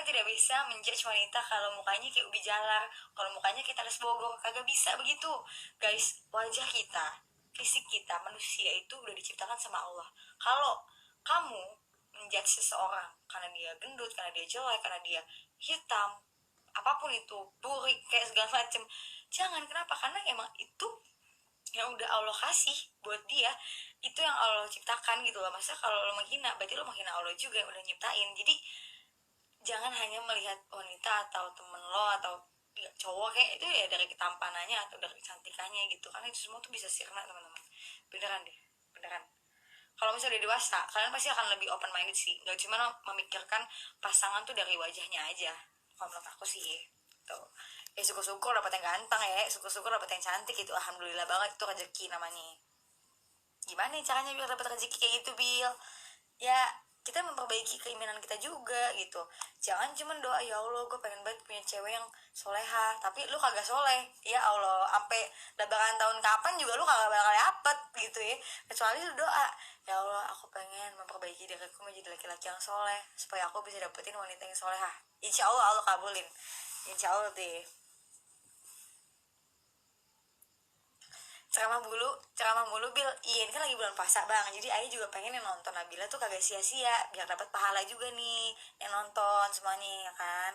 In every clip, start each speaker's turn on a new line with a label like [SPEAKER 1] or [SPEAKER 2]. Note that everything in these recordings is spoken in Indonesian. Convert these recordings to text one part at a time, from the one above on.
[SPEAKER 1] Anda tidak bisa menjudge wanita kalau mukanya kayak ubi jalar, kalau mukanya kayak talas Bogor. Kagak bisa begitu, guys. Wajah kita, fisik kita, manusia itu udah diciptakan sama Allah. Kalau kamu menjudge seseorang karena dia gendut, karena dia jelek, karena dia hitam, apapun itu, burik, kayak segala macem, jangan. Kenapa? Karena emang itu yang udah Allah kasih buat dia, itu yang Allah ciptakan gitu loh. Masa kalau lo menghina, berarti lo menghina Allah juga yang udah nyiptain. Jadi jangan hanya melihat wanita atau temen lo atau cowok kayak itu ya dari ketampanannya atau dari kecantikannya gitu, karena itu semua tuh bisa sirna teman-teman. Beneran deh, beneran. Kalau misalnya udah dewasa, kalian pasti akan lebih open minded sih, nggak cuma memikirkan pasangan tuh dari wajahnya aja. Kalau menurut aku sih tuh, ya syukur-syukur dapat yang ganteng, ya syukur-syukur dapat yang cantik, itu alhamdulillah banget, itu rezeki namanya. Gimana caranya biar dapat rezeki kayak gitu, Bill? Ya kita memperbaiki keimanan kita juga gitu. Jangan cuma doa, ya Allah gue pengen banget punya cewek yang soleha, tapi lu kagak soleh. Ya Allah, sampai lebaran tahun kapan juga lu kagak bakal dapet gitu ya, kecuali lu doa, ya Allah aku pengen memperbaiki diriku menjadi laki-laki yang soleh supaya aku bisa dapetin wanita yang soleha. Insya Allah Allah kabulin, insya Allah deh. Ceramah mulu Bil. Iya ini kan lagi bulan puasa bang, jadi Ayah juga pengen yang nonton Nabila tuh kagak sia-sia, biar dapat pahala juga nih yang nonton semuanya ya kan.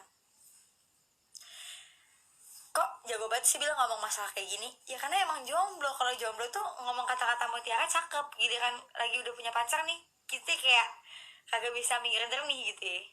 [SPEAKER 1] Kok jago banget sih Bil ngomong masalah kayak gini? Ya karena emang jomblo. Kalau jomblo tuh ngomong kata-kata mutiara cakep gitu kan. Lagi udah punya pacar nih, kita kayak kagak bisa mikirin jernih gitu ya.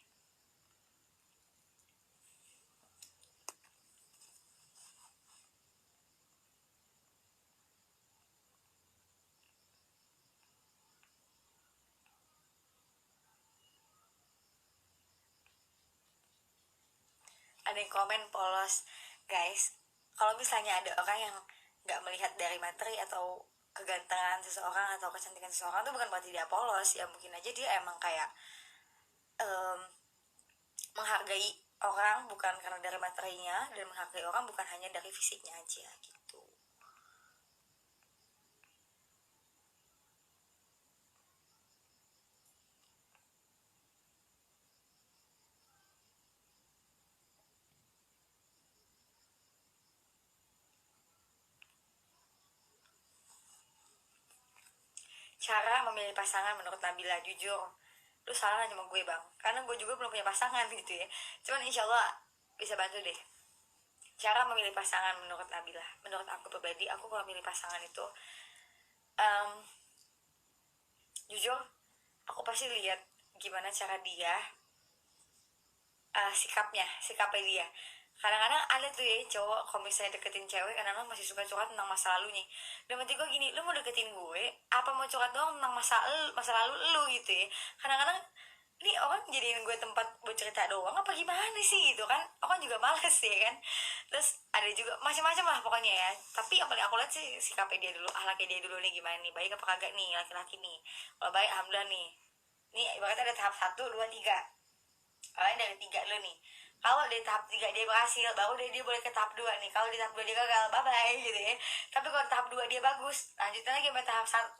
[SPEAKER 1] Ada yang komen polos, guys. Kalau misalnya ada orang yang nggak melihat dari materi atau kegantengan seseorang atau kecantikan seseorang, tuh bukan berarti dia polos. Ya mungkin aja dia emang kayak em, menghargai orang bukan karena dari materinya, dan menghargai orang bukan hanya dari fisiknya aja gitu. Cara memilih pasangan menurut Nabila, jujur lu salah sama gue bang, karena gue juga belum punya pasangan gitu ya. Cuman insya Allah bisa bantu deh. Cara memilih pasangan menurut Nabila, menurut aku pribadi, aku kalau milih pasangan itu um, jujur aku pasti lihat gimana cara dia, sikapnya dia. Kadang-kadang ada tuh ya cowok kalau misalnya deketin cewek, kadang-kadang masih suka curhat tentang masa lalunya. Dan berarti gue gini, lu mau deketin gue apa mau curhat doang tentang masa lalu lu gitu ya. Kadang-kadang ini orang jadiin gue tempat buat cerita doang apa gimana sih gitu kan, orang juga males ya kan. Terus ada juga macam-macam lah pokoknya ya, tapi yang paling aku lihat sih sikapnya dia dulu, ahlaknya dia dulu nih, gimana nih, baik apa kagak nih laki-laki nih. Kalau baik alhamdulillah nih, ibaratnya ada tahap 1, 2, 3. Kalian dari 3 lo nih, kalau di tahap 3 dia berhasil, baru dia boleh ke tahap 2 nih. Kalau di tahap 2 dia gagal, bye bye gitu ya. Tapi kalau tahap 2 dia bagus, lanjutin lagi sampai tahap 1.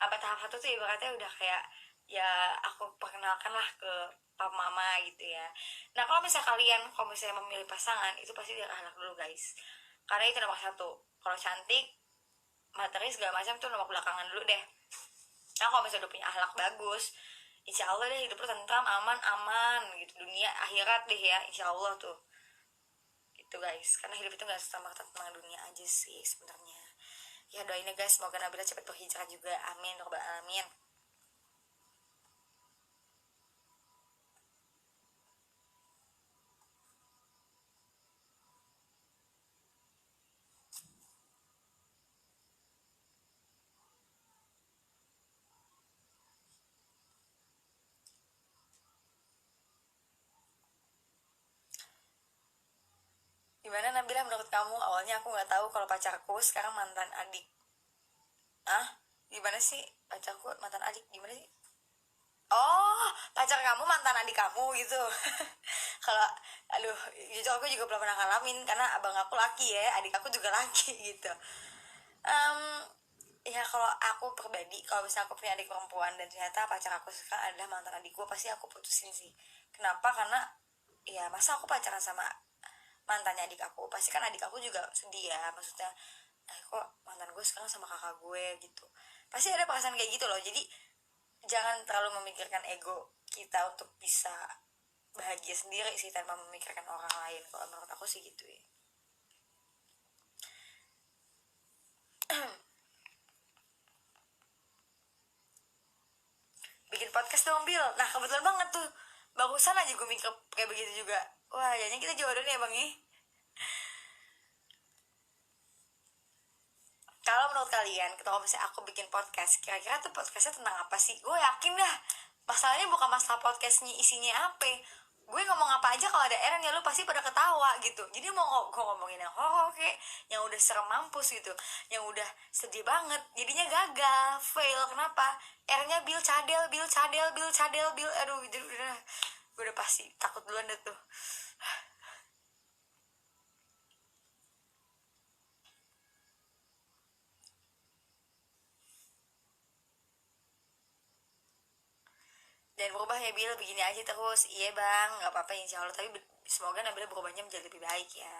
[SPEAKER 1] Apa tahap 1 tuh ibaratnya udah kayak, ya aku perkenalkan lah ke papa mama gitu ya. Nah kalau misalnya kalian, kalau misalnya memilih pasangan, itu pasti dari anak dulu guys, karena itu nomor 1. Kalau cantik, materi segala macam tuh nomor belakangan dulu deh. Nah kalau misalnya udah punya akhlak bagus, insya Allah deh hidup lu tentram, aman aman gitu, dunia akhirat deh ya, insya Allah tuh gitu guys. Karena hidup itu nggak sama tentang dunia aja sih sebenarnya. Ya doain ya guys, semoga Nabila cepat berhijrah juga, amin robbal alamin. Gimana Nabila menurut kamu? Awalnya aku nggak tahu kalau pacarku sekarang mantan adik. Ah, gimana sih pacarku mantan adik, gimana sih? Oh, pacar kamu mantan adik kamu gitu. Kalau aduh, jujur aku juga belum pernah ngalamin karena abang aku laki ya, adik aku juga laki gitu. um, Ya kalau aku pribadi, kalau misalnya aku punya adik perempuan dan ternyata pacar aku sekarang adalah mantan adik gue, pasti aku putusin sih. Kenapa? Karena ya masa aku pacaran sama mantannya adik aku, pasti kan adik aku juga sedih ya, maksudnya kok mantan gue sekarang sama kakak gue gitu, pasti ada perasaan kayak gitu loh. Jadi jangan terlalu memikirkan ego kita untuk bisa bahagia sendiri sih tanpa memikirkan orang lain, kalau menurut aku sih gitu ya. Bikin podcast dong Bil, nah kebetulan banget tuh, bagusan aja gue mikir kayak begitu juga. Wah jadinya kita jodoh nih ya bang ya. Kalau menurut kalian, kalau misalnya aku bikin podcast, kira-kira tuh podcastnya tentang apa sih? Gue yakin dah, masalahnya bukan masalah podcastnya isinya apa. Gue ngomong apa aja kalau ada Eren ya lu pasti pada ketawa gitu. Jadi mau gue ngomongin yang horor kayak, yang udah serem mampus gitu, yang udah sedih banget, jadinya gagal, fail. Kenapa? Erennya Bil cadel, Bil cadel, Bil cadel, Bil, aduh, udah, gue udah pasti takut duluan deh tuh. Dan berubah ya Bil, begini aja terus. Iya bang, nggak apa-apa insya Allah, tapi semoga Nabila berubahnya menjadi lebih baik ya.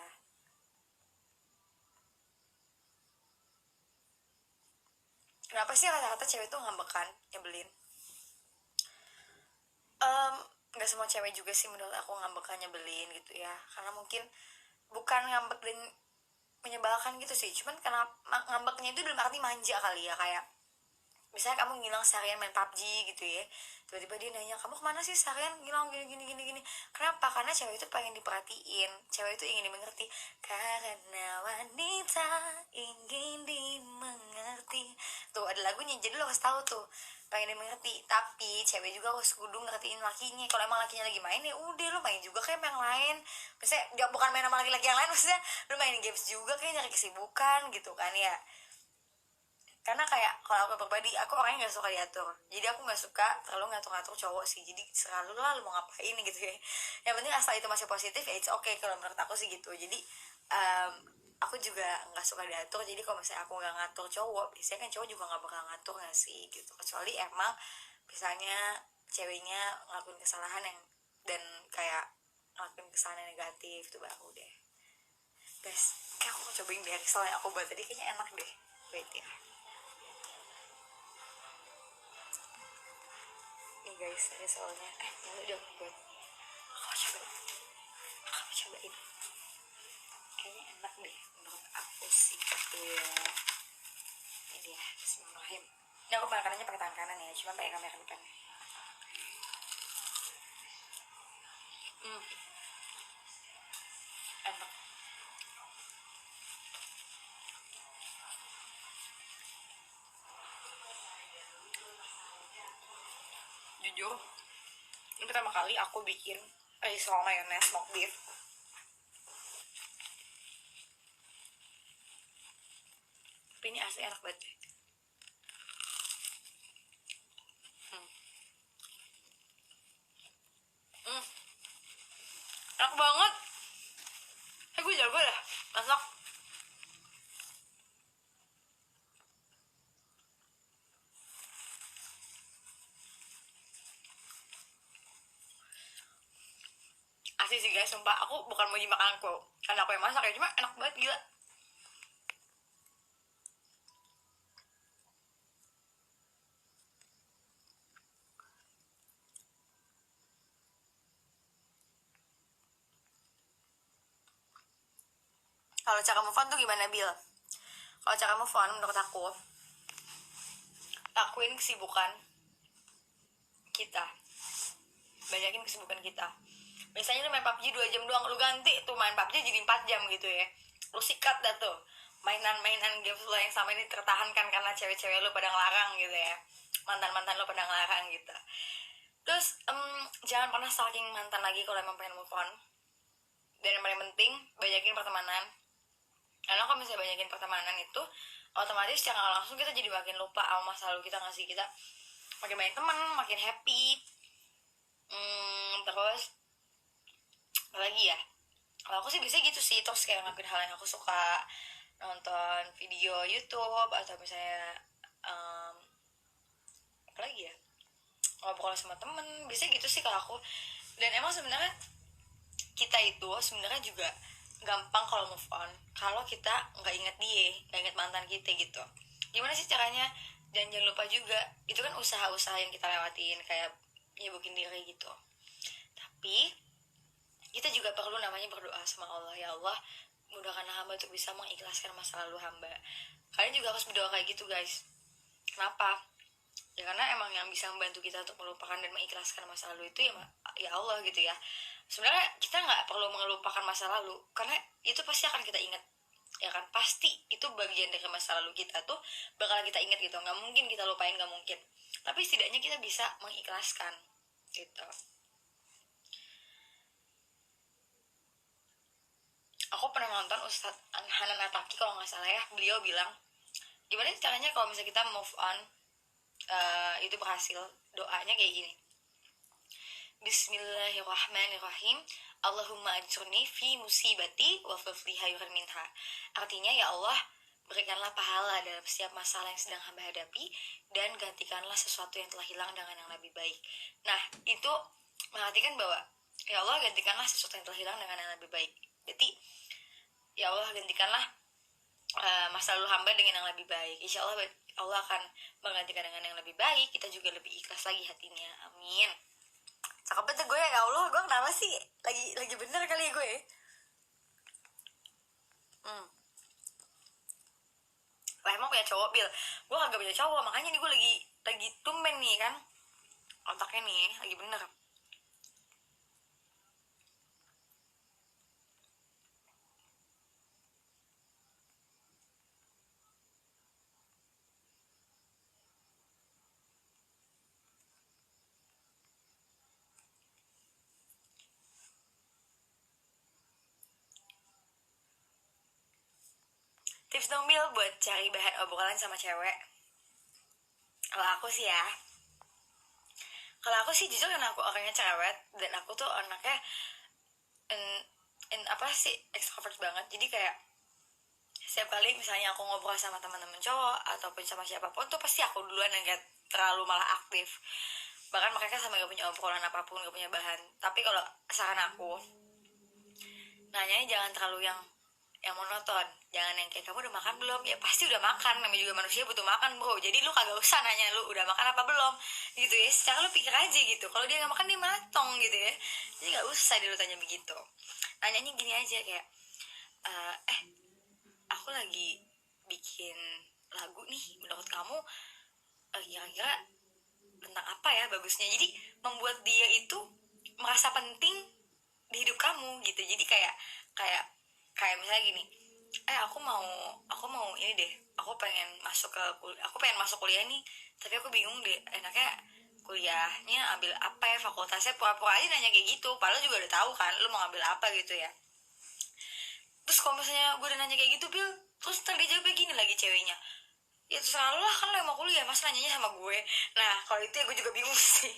[SPEAKER 1] Kenapa sih kata-kata cewek tuh ngambekan, nyebelin? um, nggak semua cewek juga sih menurut aku ngambekan nyebelin gitu ya, karena mungkin bukan ngambek dan menyebalkan gitu sih, cuman karena ngambeknya itu dalam arti manja kali ya. Kayak misalnya kamu ngilang seharian main PUBG gitu ya, tiba-tiba dia nanya kamu kemana sih seharian ngilang gini gini gini gini. Kenapa? Karena cewek itu pengen diperhatiin, cewek itu ingin dimengerti, karena wanita ingin dimengerti. Tuh ada lagunya, jadi lo harus tahu tuh, pengen dimengerti. Tapi cewek juga harus kudu ngertiin lakinya. Kalau emang lakinya lagi main ya udah lo main juga kayak yang lain, misalnya bukan main sama laki-laki yang lain, maksudnya lo main games juga kayak nyari kesibukan gitu kan ya. Karena kayak kalau aku pribadi, aku orangnya nggak suka diatur, jadi aku nggak suka terlalu ngatur-ngatur cowok sih. Jadi selalu lah lu mau ngapain gitu ya, yang penting asal itu masih positif ya it's okay kalau menurut aku sih gitu. Jadi um, aku juga nggak suka diatur, jadi kalau misalnya aku nggak ngatur cowok, biasanya kan cowok juga nggak bakal ngatur nggak sih gitu, kecuali emang misalnya ceweknya ngelakuin kesalahan yang, dan kayak ngelakuin kesalahan yang negatif, tuh baru deh. Guys, kayak aku mau cobain deh kesalahan yang aku buat tadi, kayaknya enak deh. Wait ya. Nih guys, ini soalnya malu dong buat aku coba, aku cobain, kayaknya enak deh menurut aku sih. Iya, ini dia, Bismillahirrahmanirrahim. Ini aku makanannya pakai tangan kanan ya, cuma pakai kamera depan. Enak. Jujur, ini pertama kali aku bikin risol mayonnaise smoked beef. Tapi ini asli enak banget deh. Hmm, enak banget. Gue jago dah masak. Asli sih guys, sumpah aku bukan mau makananku karena aku yang masak ya, cuma enak banget gila. Kalau cara move on tuh gimana Bil? Kalau cara move on menurut aku, lakuin kesibukan kita, banyakin kesibukan kita. Misalnya lu main PUBG 2 jam doang, lu ganti tuh main PUBG jadi 4 jam gitu ya. Lu sikat dah tuh mainan-mainan games lu yang sama ini tertahankan karena cewek-cewek lu pada ngelarang gitu ya, mantan-mantan lu pada ngelarang gitu. Terus jangan pernah stalking mantan lagi kalau emang pengen move on. Dan yang paling penting, banyakin pertemanan. Karena kalau misalnya banyakin pertemanan itu, otomatis secara langsung kita jadi makin lupa sama masa lalu kita, ngasih kita makin banyak teman, makin happy. Terus apa lagi ya, kalau aku sih bisa gitu sih, terus kayak ngelakuin hal yang aku suka, nonton video YouTube, atau misalnya um, apa lagi ya, ngobrol sama temen, bisa gitu sih kalau aku. Dan emang sebenarnya kita itu sebenarnya juga gampang kalau move on kalau kita nggak inget dia, nggak inget mantan kita gitu. Gimana sih caranya? Dan jangan lupa juga itu kan usaha-usaha yang kita lewatin kayak nyibukin diri gitu. Tapi kita juga perlu namanya berdoa sama Allah, ya Allah mudahkanlah hamba untuk bisa mengikhlaskan masa lalu hamba. Kalian juga harus berdoa kayak gitu guys. Kenapa? Ya karena emang yang bisa membantu kita untuk melupakan dan mengikhlaskan masa lalu itu ya Allah gitu ya. Sebenarnya kita nggak perlu melupakan masa lalu karena itu pasti akan kita ingat, ya kan, pasti itu bagian dari masa lalu kita tuh bakal kita ingat gitu, nggak mungkin kita lupain, nggak mungkin. Tapi setidaknya kita bisa mengikhlaskan gitu. Aku pernah nonton Ustadz Hanan Ataki kalau nggak salah ya, beliau bilang gimana caranya kalau misalnya kita move on itu berhasil. Doanya kayak gini, Bismillahirrahmanirrahim, Allahumma ajurni fi musibati wa fafli hayran minha. Artinya, ya Allah, berikanlah pahala dalam setiap masalah yang sedang hamba hadapi dan gantikanlah sesuatu yang telah hilang dengan yang lebih baik. Nah, itu mengartikan bahwa ya Allah gantikanlah sesuatu yang telah hilang dengan yang lebih baik. Jadi ya Allah gantikanlah masa lalu hamba dengan yang lebih baik. Insya Allah Allah akan menggantikan dengan yang lebih baik. Kita juga lebih ikhlas lagi hatinya. Amin. Cakep banget gue, ya Allah, gue kenapa sih lagi bener kali ya gue. Lah emang punya cowok, Bil? Gue kagak punya cowok, makanya nih gue lagi tumben nih kan, otaknya nih lagi bener. Tips dong, Bil, buat cari bahan obrolan sama cewek. Kalau aku sih ya, kalau aku sih jujur karena aku orangnya cerewet dan aku tuh anaknya in, apa sih, extrovert banget. Jadi kayak setiap kali misalnya aku ngobrol sama teman-teman cowok ataupun sama siapapun tuh pasti aku duluan yang gak terlalu malah aktif. Bahkan mereka sama gak punya obrolan apapun, gak punya bahan. Tapi kalau saran aku, nanyanya jangan terlalu yang monoton. Jangan yang kayak kamu udah makan belum, ya pasti udah makan, namanya juga manusia butuh makan bro. Jadi lu kagak usah nanya lu udah makan apa belum gitu ya, secara lu pikir aja gitu, kalau dia nggak makan dia matong gitu ya. Jadi nggak usah dia lu tanya begitu. Nanyanya gini aja kayak aku lagi bikin lagu nih, menurut kamu kira-kira tentang apa ya bagusnya. Jadi membuat dia itu merasa penting di hidup kamu gitu. Jadi kayak kayak kayak misalnya gini, aku mau ini deh, aku pengen masuk kuliah nih, tapi aku bingung deh enaknya kuliahnya ambil apa ya, fakultasnya. Pura-pura aja nanya kayak gitu, padahal juga udah tahu kan lu mau ngambil apa gitu ya. Terus kalau misalnya gue udah nanya kayak gitu, Bil, terus ntar dia jawabnya gini lagi ceweknya, ya terserah lu lah, kan lo yang mau kuliah, masa nanyanya sama gue. Nah kalau itu ya gue juga bingung sih.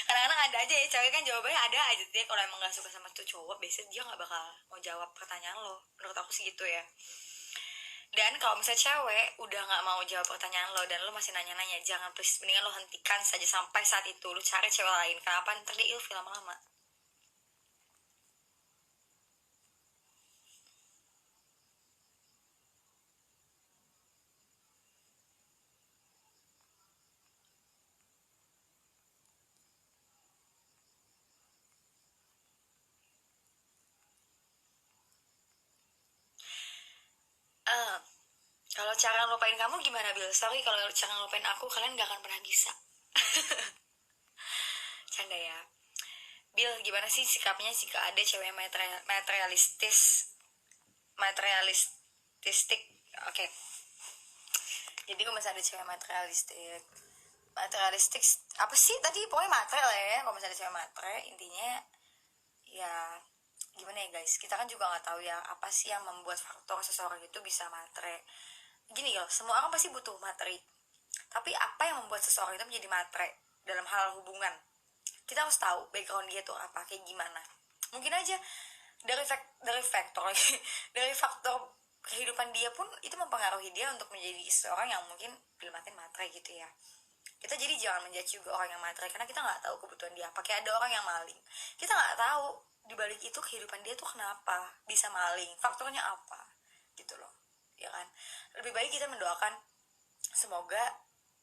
[SPEAKER 1] Kadang-kadang ada aja ya cewek kan jawabannya ada aja tuh ya, kalau emang gak suka sama tuh cowok biasanya dia gak bakal mau jawab pertanyaan lo, menurut aku sih gitu ya. Dan kalau misalnya cewek udah gak mau jawab pertanyaan lo dan lo masih nanya-nanya, jangan, please, mendingan lo hentikan saja sampai saat itu lo cari cewek lain. Kenapa? Ntar dia ilfil lama-lama. eh Kalau cara ngelupain kamu gimana, Bil? Sorry, kalau cara ngelupain aku kalian gak akan pernah bisa. Canda ya. Bil, gimana sih sikapnya jika ada cewek materialistik? Oke. Jadi kalau misalnya ada cewek materialistik apa sih tadi, pokoknya matre lah ya. Kalau misalnya ada cewek matre, intinya ya gimana ya guys, kita kan juga nggak tahu ya apa sih yang membuat faktor seseorang itu bisa matre. Gini loh, semua orang pasti butuh materi, tapi apa yang membuat seseorang itu menjadi matre dalam hal hubungan, kita harus tahu background dia tuh apa, kayak gimana. Mungkin aja dari faktor dari faktor kehidupan dia pun itu mempengaruhi dia untuk menjadi seorang yang mungkin dilematin matre gitu ya. Kita jadi jangan menjudge juga orang yang matre karena kita nggak tahu kebutuhan dia apa. Kayak ada orang yang maling, kita nggak tahu di balik itu kehidupan dia tuh kenapa bisa maling, faktornya apa gitu loh, ya kan. Lebih baik kita mendoakan semoga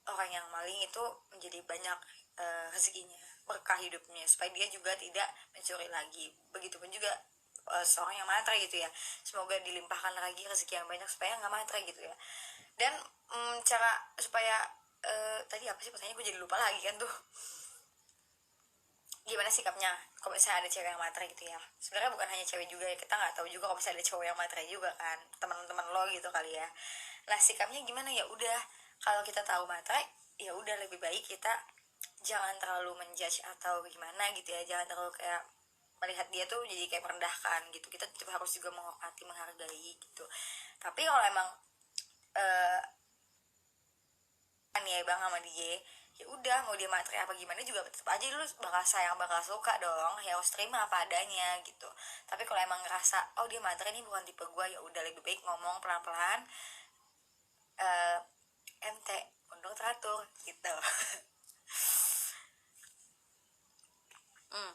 [SPEAKER 1] orang yang maling itu menjadi banyak rezekinya, berkah hidupnya, supaya dia juga tidak mencuri lagi. Begitupun juga seorang yang matre gitu ya, semoga dilimpahkan lagi rezeki yang banyak supaya nggak matre gitu ya. Dan cara supaya tadi apa sih pertanyaannya, gue jadi lupa lagi kan tuh. Gimana sikapnya kalau misalnya ada cewek yang matre gitu ya. Sebenarnya bukan hanya cewek juga ya, kita nggak tahu juga kalau misalnya ada cowok yang matre juga kan, teman-teman lo gitu kali ya. Nah sikapnya gimana, ya udah, kalau kita tahu matre ya udah, lebih baik kita jangan terlalu menjudge atau gimana gitu ya, jangan terlalu kayak melihat dia tuh jadi kayak merendahkan gitu. Kita tetap harus juga menghormati, menghargai gitu. Tapi kalau emang eh ya bang sama dia, ya udah mau dia materi apa gimana juga tetap aja lu bakal sayang, bakal suka dong, ya harus terima apa adanya gitu. Tapi kalau emang ngerasa oh dia materi ini bukan tipe gue, ya udah lebih baik ngomong pelan-pelan, eh MT untuk teratur gitu. hmm.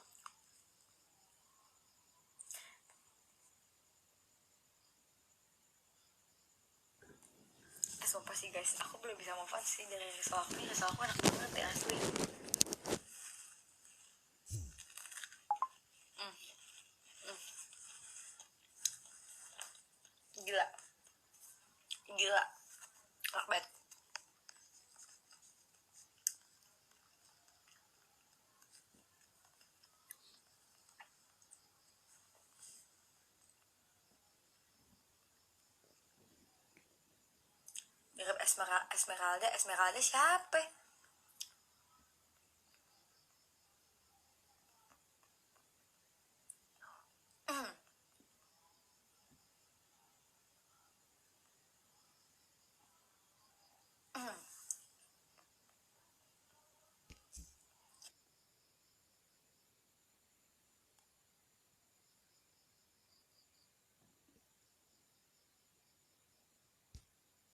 [SPEAKER 1] Sumpah sih guys, aku belum bisa move on sih dari risau aku. Ini risau aku enak banget ya asli. hmm. Hmm. Gila, gila, enak banget. Mirip Esmeralda. Esmeralda siapa?